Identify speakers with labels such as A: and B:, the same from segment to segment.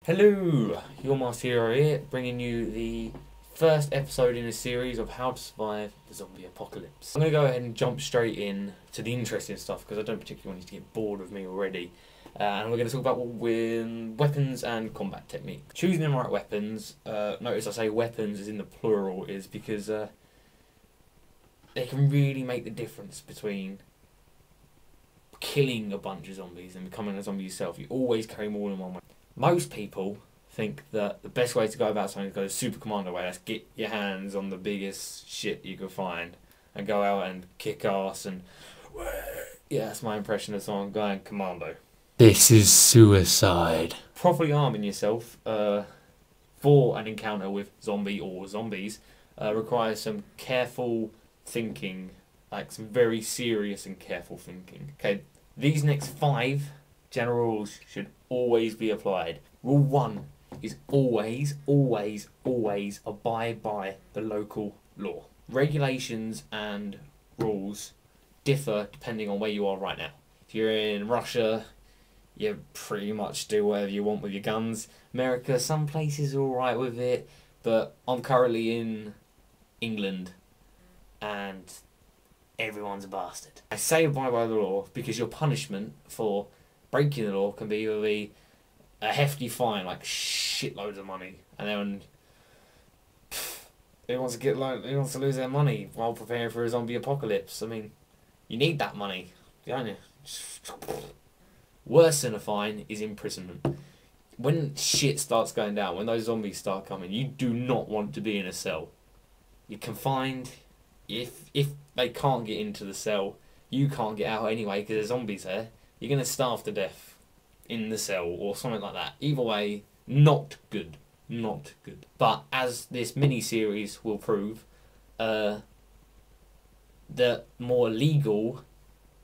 A: Hello, your Master Hero here, bringing you the first episode in a series of how to survive the zombie apocalypse. I'm going to go ahead and jump straight in to the interesting stuff because I don't particularly want you to get bored of me already. And we're going to talk about weapons and combat technique. Choosing the right weapons, notice I say weapons as in the plural, is because they can really make the difference between killing a bunch of zombies and becoming a zombie yourself. You always carry more than one weapon. Most people think that the best way to go about something is to go the super commando way. That's get your hands on the biggest shit you can find and go out and kick ass and... Yeah, that's my impression of someone going commando.
B: This is suicide.
A: Properly arming yourself for an encounter with zombie or zombies requires some careful thinking, like some very serious and careful thinking. Okay, these next 5 general rules should always be applied. Rule 1 is always abide by the local law. Regulations and rules differ depending on where you are right now. If you're in Russia, you pretty much do whatever you want with your guns. America, some places are alright with it, but I'm currently in England and everyone's a bastard. I say abide by the law because your punishment for breaking the law can be either be a hefty fine, like shitloads of money, and then who wants to lose their money while preparing for a zombie apocalypse? I mean, you need that money, don't you? Worse than a fine is imprisonment. When shit starts going down, when those zombies start coming, you do not want to be in a cell. You're confined. If they can't get into the cell, you can't get out anyway because there's zombies there. You're going to starve to death in the cell or something like that. Either way, not good. Not good. But as this mini-series will prove, the more legal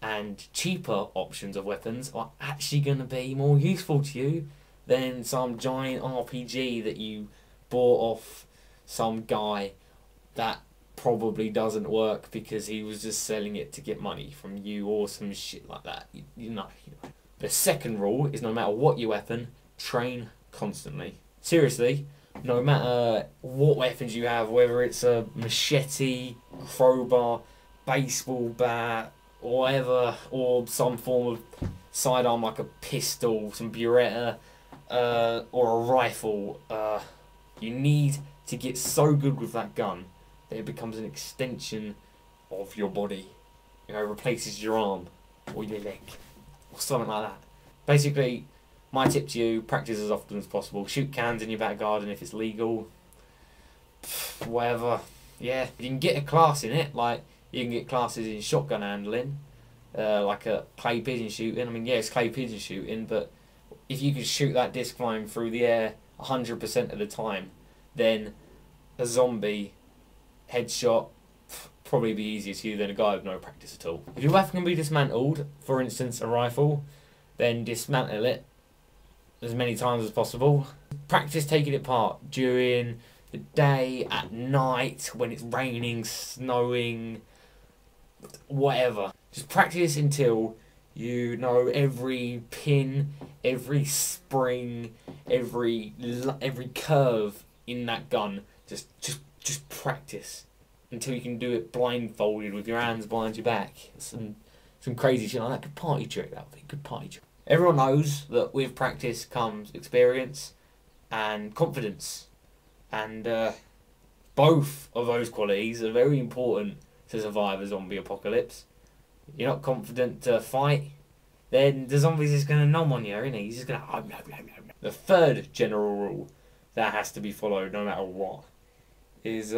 A: and cheaper options of weapons are actually going to be more useful to you than some giant RPG that you bought off some guy that probably doesn't work because he was just selling it to get money from you or some shit like that. You know. The second rule is no matter what your weapon, train constantly. Seriously, no matter what weapons you have, whether it's a machete, crowbar, baseball bat, or whatever, or some form of sidearm like a pistol, some Beretta, or a rifle, you need to get so good with that gun that it becomes an extension of your body. You know, replaces your arm or your leg or something like that. Basically, my tip to you, practice as often as possible. Shoot cans in your back garden if it's legal. Whatever. Yeah, you can get a class in it. Like, you can get classes in shotgun handling, like a clay pigeon shooting. I mean, yeah, it's clay pigeon shooting, but if you could shoot that disc flying through the air 100% of the time, then a zombie headshot probably be easier to you than a guy with no practice at all. If your weapon can be dismantled, for instance a rifle, then dismantle it as many times as possible. Practice taking it apart during the day, at night, when it's raining, snowing, whatever. Just practice until you know every pin, every spring, every curve in that gun. Just practice until you can do it blindfolded with your hands behind your back. Some crazy shit like that. Good party trick, that would be. Good party trick. Everyone knows that with practice comes experience and confidence. And both of those qualities are very important to survive a zombie apocalypse. You're not confident to fight, then the zombie's just going to nom on you, isn't he? He's just going to... The third general rule that has to be followed no matter what is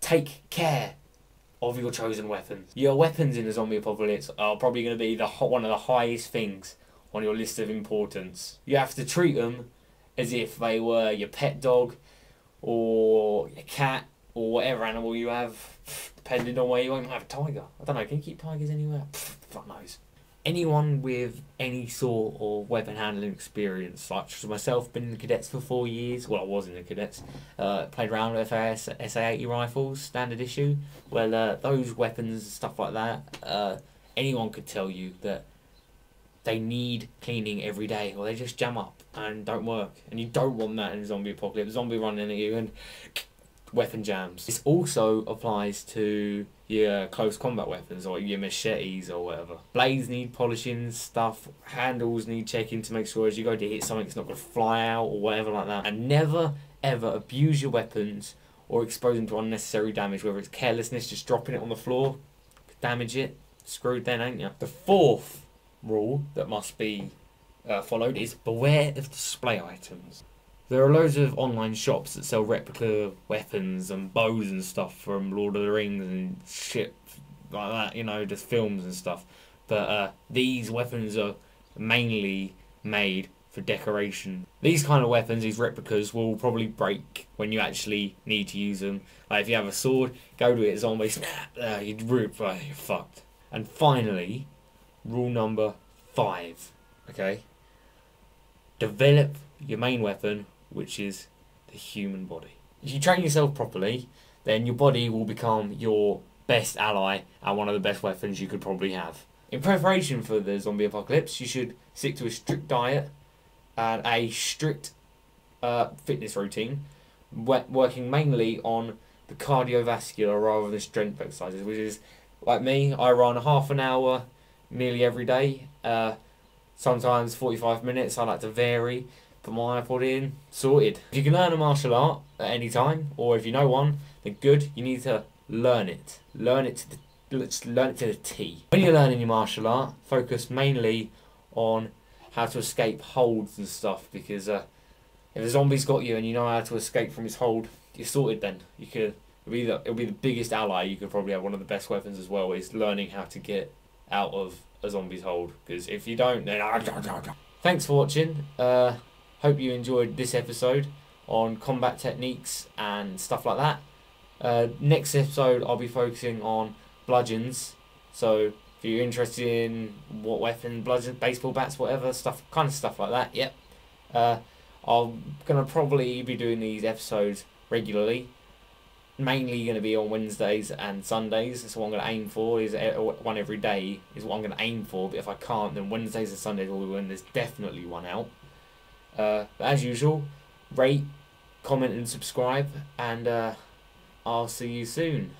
A: take care of your chosen weapons. Your weapons in the zombie apocalypse are probably going to be one of the highest things on your list of importance. You have to treat them as if they were your pet dog or your cat or whatever animal you have, depending on where you are. You might have a tiger. I don't know, can you keep tigers anywhere? Fuck knows. Anyone with any sort of weapon handling experience, such as myself, been in the cadets for 4 years. Well, I was in the cadets. Played around with SA-80 rifles, standard issue. Well, those weapons and stuff like that, anyone could tell you that they need cleaning every day or they just jam up and don't work. And you don't want that in a zombie apocalypse. Zombie running at you and weapon jams. This also applies to your close combat weapons or your machetes or whatever. Blades need polishing, stuff, handles need checking to make sure as you go to hit something it's not going to fly out or whatever like that. And never ever abuse your weapons or expose them to unnecessary damage, whether it's carelessness, just dropping it on the floor, damage it, screwed then, ain't you? The fourth rule that must be followed is beware of display items. There are loads of online shops that sell replica weapons and bows and stuff from Lord of the Rings and shit like that, you know, just films and stuff. But these weapons are mainly made for decoration. These kind of weapons, these replicas, will probably break when you actually need to use them. Like if you have a sword, go to it, zombie, snap, you're fucked. And finally, rule number 5, okay? Develop your main weapon, which is the human body. If you train yourself properly, then your body will become your best ally and one of the best weapons you could probably have. In preparation for the zombie apocalypse, you should stick to a strict diet and a strict fitness routine, working mainly on the cardiovascular rather than strength exercises, which is, like me, I run half an hour nearly every day, sometimes 45 minutes, I like to vary. Put my iPod in, sorted. If you can learn a martial art at any time, or if you know one, then good, you need to learn it. Learn it to the T. When you're learning your martial art, focus mainly on how to escape holds and stuff, because if a zombie's got you and you know how to escape from his hold, you're sorted then. It'll be the biggest ally you could probably have. One of the best weapons as well is learning how to get out of a zombie's hold, because if you don't, then thanks for watching. Hope you enjoyed this episode on combat techniques and stuff like that. Next episode I'll be focusing on bludgeons, so if you're interested in what weapon, bludgeons, baseball bats, whatever stuff, kind of stuff like that, yep. I'm gonna probably be doing these episodes regularly, mainly going to be on Wednesdays and Sundays. That's what I'm going to aim for, is one every day is what I'm going to aim for, but if I can't, then Wednesdays and Sundays will be when there's definitely one out. But as usual, rate, comment and subscribe, and I'll see you soon.